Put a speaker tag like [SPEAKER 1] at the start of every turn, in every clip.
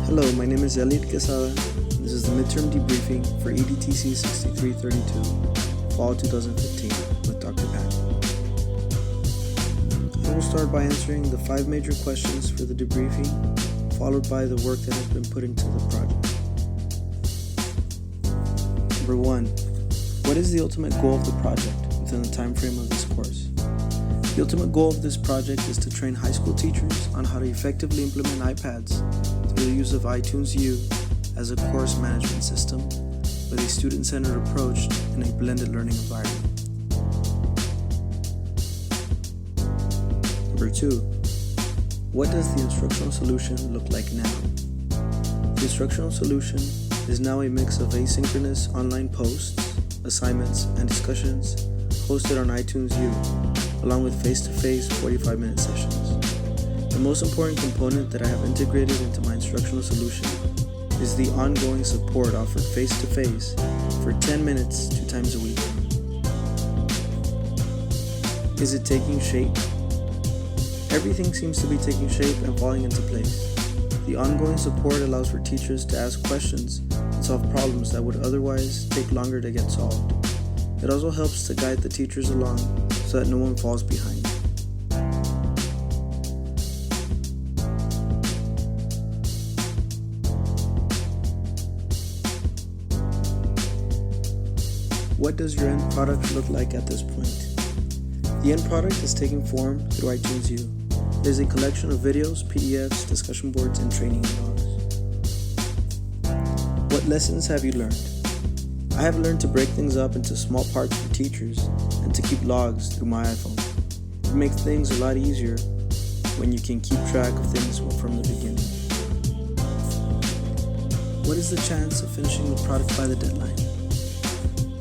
[SPEAKER 1] Hello, my name is Elliot Quesada. This is the Midterm Debriefing for EDTC 6332, Fall 2015 with Dr. Pan. I will start by answering the 5 major questions for the debriefing, followed by the work that has been put into the project. Number 1. What is the ultimate goal of the project within the time frame of this course? The ultimate goal of this project is to train high school teachers on how to effectively implement iPads through the use of iTunes U as a course management system with a student-centered approach in a blended learning environment. Number 2. What does the instructional solution look like now? The instructional solution is now a mix of asynchronous online posts, assignments, and discussions hosted on iTunes U, along with face-to-face 45-minute sessions. The most important component that I have integrated into my instructional solution is the ongoing support offered face-to-face for 10 minutes 2 times a week. Is it taking shape? Everything seems to be taking shape and falling into place. The ongoing support allows for teachers to ask questions and solve problems that would otherwise take longer to get solved. It also helps to guide the teachers along so that no one falls behind. What does your end product look like at this point? The end product is taking form through iTunes U. It is a collection of videos, PDFs, discussion boards, and training logs. What lessons have you learned? I have learned to break things up into small parts for teachers and to keep logs through my iPhone. It makes things a lot easier when you can keep track of things from the beginning. What is the chance of finishing the product by the deadline?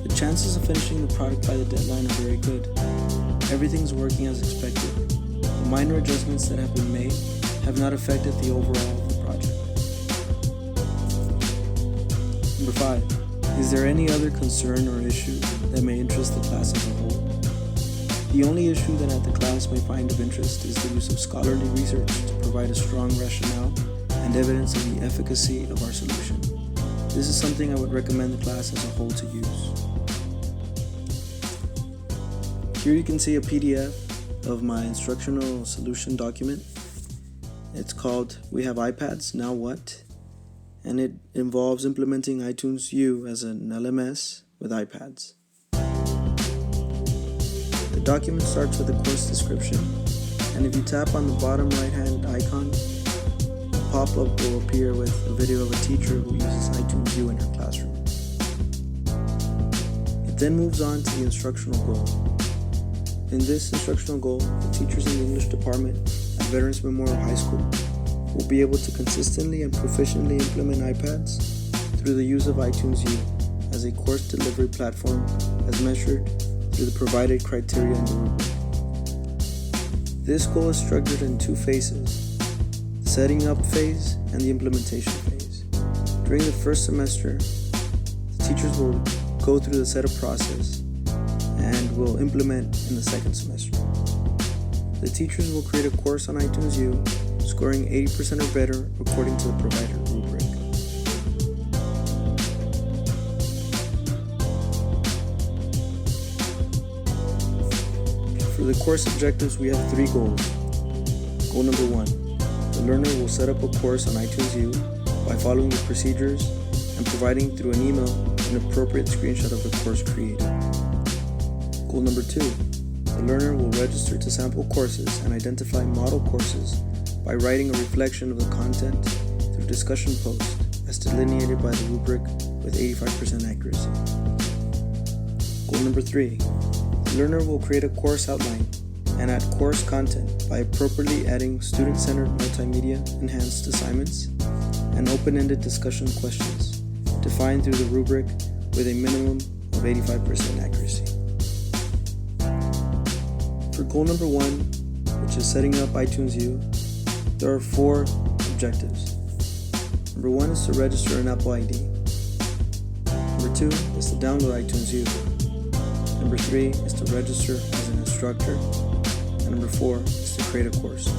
[SPEAKER 1] The chances of finishing the product by the deadline are very good. Everything's working as expected. The minor adjustments that have been made have not affected the overall of the project. Number 5. Is there any other concern or issue that may interest the class as a whole? The only issue that the class may find of interest is the use of scholarly research to provide a strong rationale and evidence of the efficacy of our solution. This is something I would recommend the class as a whole to use. Here you can see a PDF of my instructional solution document. It's called We Have iPads, Now What? And it involves implementing iTunes U as an LMS with iPads. The document starts with a course description, and if you tap on the bottom right-hand icon, a pop-up will appear with a video of a teacher who uses iTunes U in her classroom. It then moves on to the instructional goal. In this instructional goal, the teachers in the English department at Veterans Memorial High School will be able to consistently and proficiently implement iPads through the use of iTunes U as a course delivery platform as measured through the provided criteria in the rubric. This goal is structured in 2 phases, the setting up phase and the implementation phase. During the first semester, the teachers will go through the setup process and will implement in the second semester. The teachers will create a course on iTunes U, scoring 80% or better according to the provided rubric. For the course objectives, we have 3 goals. Goal number 1, the learner will set up a course on iTunes U by following the procedures and providing through an email an appropriate screenshot of the course created. Goal number 2, the learner will register to sample courses and identify model courses by writing a reflection of the content through discussion post as delineated by the rubric with 85% accuracy. Goal number 3, the learner will create a course outline and add course content by appropriately adding student-centered multimedia enhanced assignments and open-ended discussion questions defined through the rubric with a minimum of 85% accuracy. For goal number 1, which is setting up iTunes U, there are 4 objectives. Number 1 is to register an Apple ID. Number 2 is to download iTunes U. Number 3 is to register as an instructor. And number 4 is to create a course.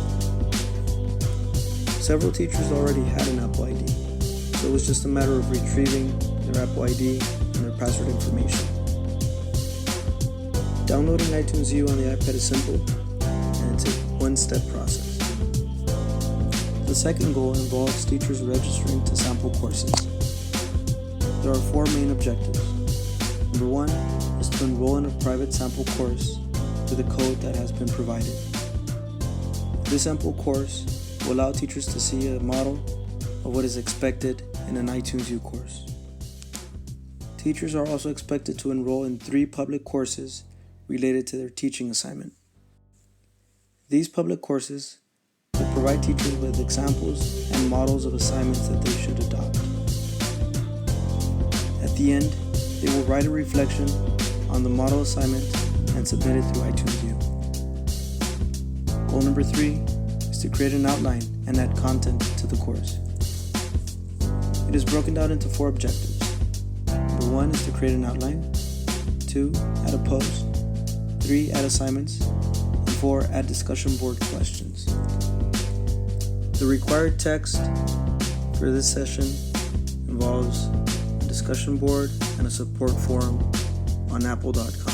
[SPEAKER 1] Several teachers already had an Apple ID, so it was just a matter of retrieving their Apple ID and their password information. Downloading iTunes U on the iPad is simple, and it's a one-step process. The second goal involves teachers registering to sample courses. There are 4 main objectives. Number 1 is to enroll in a private sample course with a code that has been provided. This sample course will allow teachers to see a model of what is expected in an iTunes U course. Teachers are also expected to enroll in 3 public courses related to their teaching assignment. These public courses will provide teachers with examples and models of assignments that they should adopt. At the end, they will write a reflection on the model assignment and submit it through iTunes U. Goal number 3 is to create an outline and add content to the course. It is broken down into 4 objectives. Number 1 is to create an outline, 2, add a post, 3, add assignments, and 4, add discussion board questions. The required text for this session involves a discussion board and a support forum on apple.com.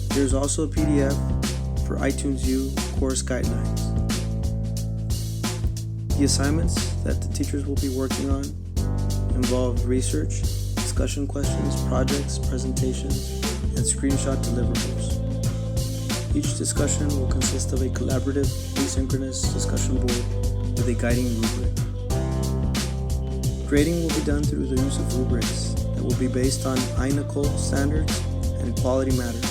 [SPEAKER 1] There's also a PDF for iTunes U course guidelines. The assignments that the teachers will be working on involve research, discussion questions, projects, presentations, and screenshot deliverables. Each discussion will consist of a collaborative, asynchronous discussion board with a guiding rubric. Grading will be done through the use of rubrics that will be based on INACOL standards and quality matters.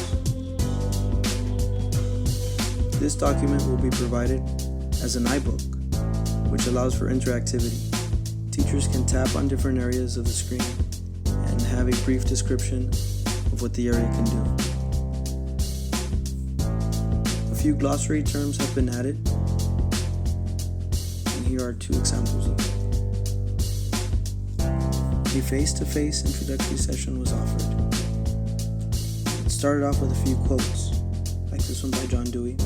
[SPEAKER 1] This document will be provided as an iBook, which allows for interactivity. Teachers can tap on different areas of the screen and have a brief description of what the area can do. A few glossary terms have been added, and here are 2 examples of them. A face-to-face introductory session was offered. It started off with a few quotes, like this one by John Dewey,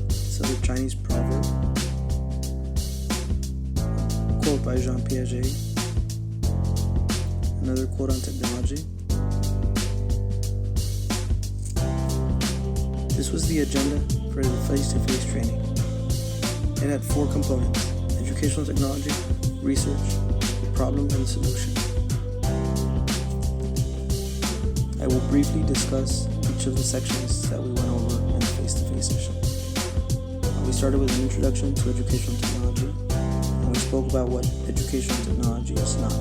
[SPEAKER 1] this other Chinese proverb, a quote by Jean Piaget, another quote on technology. This was the agenda for the face-to-face training. It had 4 components: educational technology, research, problem and solution. I will briefly discuss each of the sections that we went over in the face-to-face session. We started with an introduction to educational technology, and we spoke about what educational technology is not.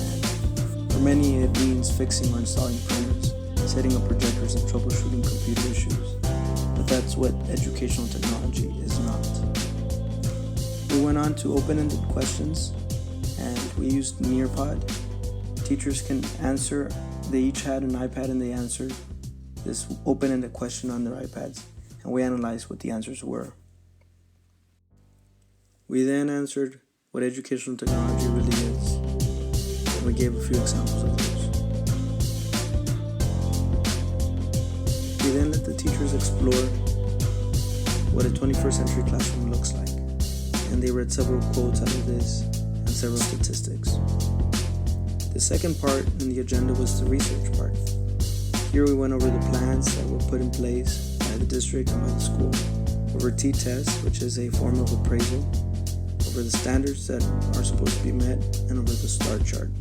[SPEAKER 1] And for many, it means fixing or installing printers, setting up projectors, and troubleshooting computer issues. But that's what educational technology is not. We went on to open-ended questions, and we used Nearpod. Teachers can answer. They each had an iPad and they answered this open-ended question on their iPads, and we analyzed what the answers were. We then answered what educational technology really is, and we gave a few examples of those. We then let the teachers explore what a 21st century classroom looks like, and they read several quotes out of this and several statistics. The second part in the agenda was the research part. Here we went over the plans that were put in place by the district and by the school, over T-tests, which is a form of appraisal, over the standards that are supposed to be met, and over the STAR chart.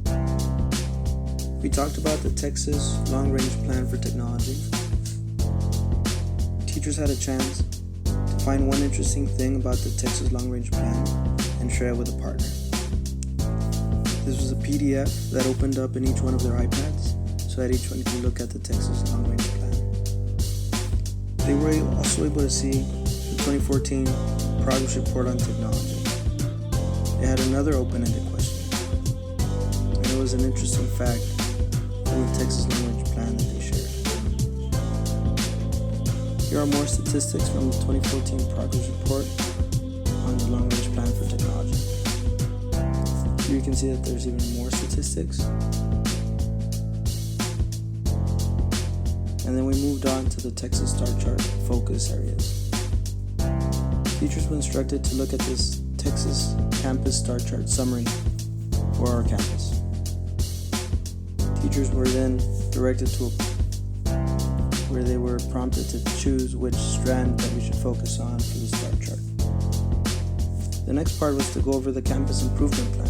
[SPEAKER 1] We talked about the Texas Long-Range Plan for Technology. Teachers had a chance to find one interesting thing about the Texas Long-Range Plan and share it with a partner. This was a PDF that opened up in each one of their iPads, so that each one can look at the Texas Long-Range Plan. They were also able to see the 2014 Progress Report on Technology. They had another open-ended question, and it was an interesting fact from the Texas Long-Range Plan that they shared. Here are more statistics from the 2014 Progress Report on the Long-Range Plan for Technology. Here you can see that there's even more statistics. And then we moved on to the Texas STAR chart focus areas. Teachers were instructed to look at this Texas Campus Star Chart summary for our campus. Teachers were then directed to where they were prompted to choose which strand that we should focus on for the star chart. The next part was to go over the campus improvement plan.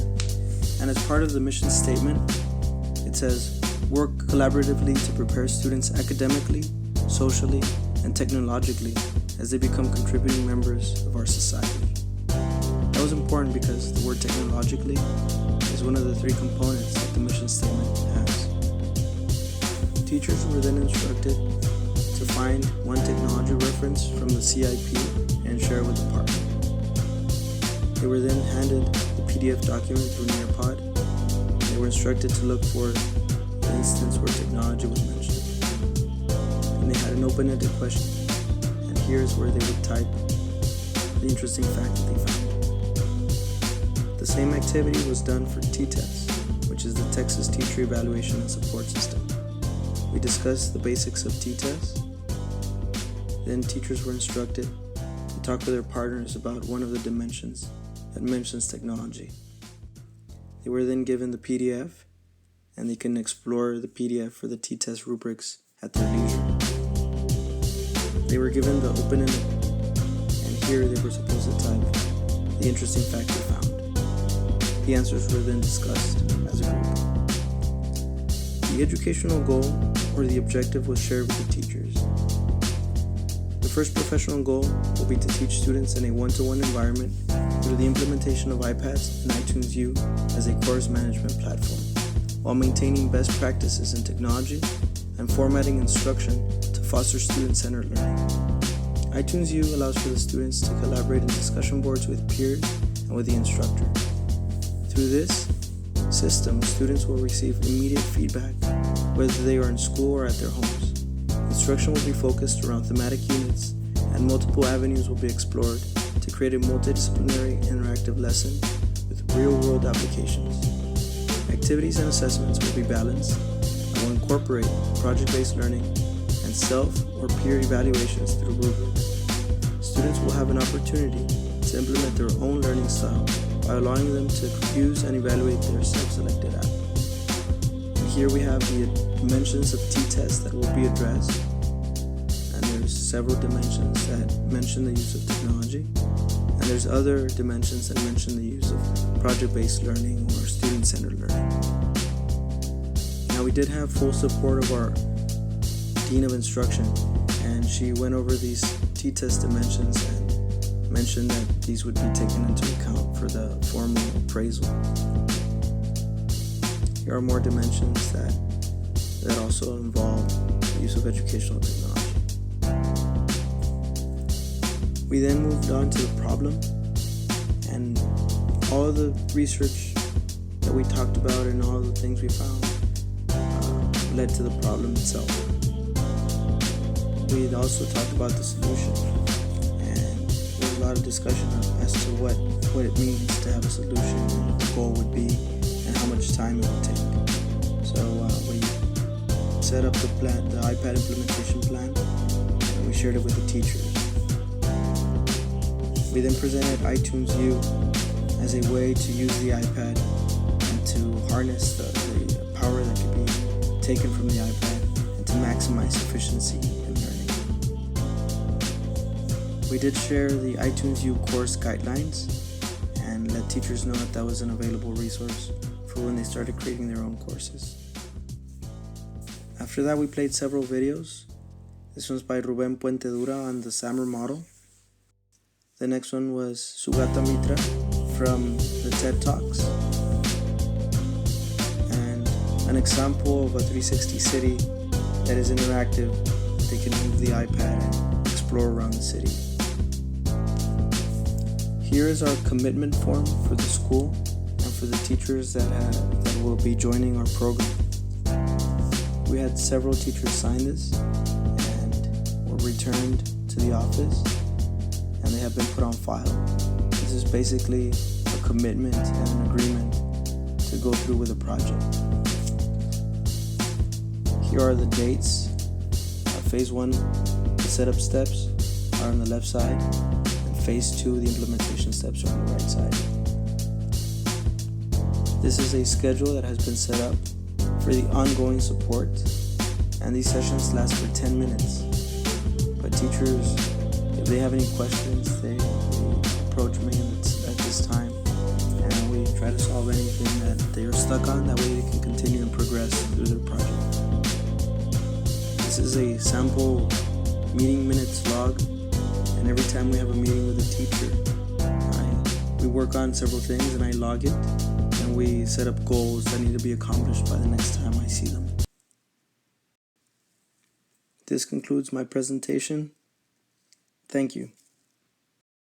[SPEAKER 1] And as part of the mission statement, it says, work collaboratively to prepare students academically, socially, and technologically as they become contributing members of our society. That was important because the word technologically is one of the three components that the mission statement has. Teachers were then instructed to find one technology reference from the CIP and share it with the partner. They were then handed the PDF document through Nearpod. They were instructed to look for the instance where technology was mentioned. And they had an open-ended question, and here's where they would type the interesting fact that they found. The same activity was done for T-Test, which is the Texas Teacher Evaluation and Support System. We discussed the basics of T-Test. Then teachers were instructed to talk with their partners about one of the dimensions that mentions technology. They were then given the PDF, and they can explore the PDF for the T-Test rubrics at their leisure. They were given the open-ended, and here they were supposed to type the interesting fact they found. The answers were then discussed as a group. The educational goal or the objective was shared with the teachers. The first professional goal will be to teach students in a one-to-one environment through the implementation of iPads and iTunes U as a course management platform, while maintaining best practices in technology and formatting instruction to foster student-centered learning. iTunes U allows for the students to collaborate in discussion boards with peers and with the instructor. Through this system, students will receive immediate feedback whether they are in school or at their homes. Instruction will be focused around thematic units, and multiple avenues will be explored to create a multidisciplinary interactive lesson with real-world applications. Activities and assessments will be balanced and will incorporate project-based learning and self or peer evaluations through rubrics. Students will have an opportunity to implement their own learning style by allowing them to use and evaluate their self-selected app. And here we have the dimensions of T-Test that will be addressed, and there's several dimensions that mention the use of technology, and there's other dimensions that mention the use of project-based learning or student-centered learning. Now, we did have full support of our Dean of Instruction, and she went over these T-Test dimensions and mentioned that these would be taken into account for the formal appraisal. Here are more dimensions that also involve the use of educational technology. We then moved on to the problem, and all of the research that we talked about and all of the things we found led to the problem itself. We also talked about the solution, and there's a lot of discussion as to what it means to have a solution, and what the goal would be, and how much time it would take. So we set up the iPad implementation plan, and we shared it with the teachers. We then presented iTunes U as a way to use the iPad and to harness the power that could be taken from the iPad and to maximize efficiency in learning. We did share the iTunes U course guidelines and let teachers know that was an available resource for when they started creating their own courses. After that, we played several videos. This one's by Ruben Puente Dura on the SAMR model. The next one was Sugata Mitra from the TED Talks. And an example of a 360 city that is interactive. They can move the iPad and explore around the city. Here is our commitment form for the school and for the teachers that will be joining our program. We had several teachers sign this and were returned to the office, and they have been put on file. This is basically a commitment and an agreement to go through with a project. Here are the dates. Phase 1, the setup steps are on the left side, and phase 2, the implementation steps, are on the right side. This is a schedule that has been set up for the ongoing support, and these sessions last for 10 minutes. But teachers, if they have any questions, they approach me at this time, and we try to solve anything that they are stuck on. That way they can continue and progress through their project. This is a sample meeting minutes log, and every time we have a meeting with a teacher, we work on several things and I log it, and we set up goals that need to be accomplished by the next time I see them. This concludes my presentation. Thank you.